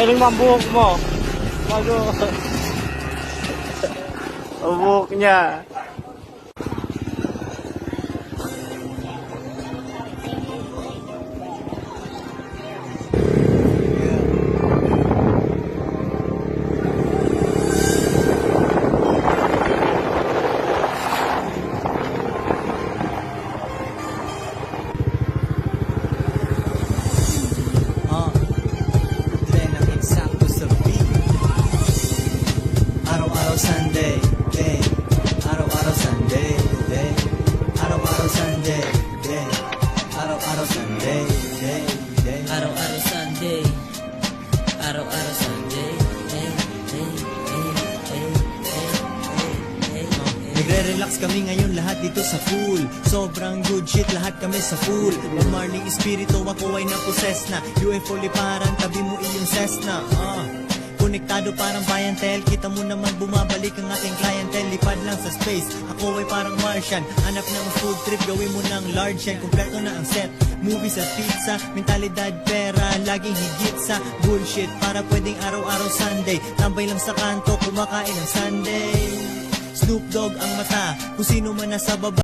Galing mo ang buhok mo. Ano? Ang buhok niya. Araw-araw Sunday, day. Araw-araw Sunday, day. Araw-araw Sunday, day. Araw-araw Sunday, day, day. Araw-araw Sunday. Araw-araw Sunday. Hey, hey, hey, hey, hey, hey, hey. Nagre-relax kami ngayon lahat dito sa pool. Sobrang good shit, lahat kami sa pool. Bob Marley espiritu, ako ay na-possess na. UFO liparan, tabi mo iyong Cessna. Konektado parang bayantel. Kita mo naman bumabalik ang ating clientele. Lipad lang sa space, ako ay parang Martian. Hanap ng food trip, gawin mo ng large yan. Kompleto na ang set, movies at pizza. Mentalidad, pera, laging higit sa bullshit. Para pwedeng araw-araw Sunday. Tambay lang sa kanto, kumakain ng Sunday. Snoop Dogg ang mata, kung sino man nasa baba.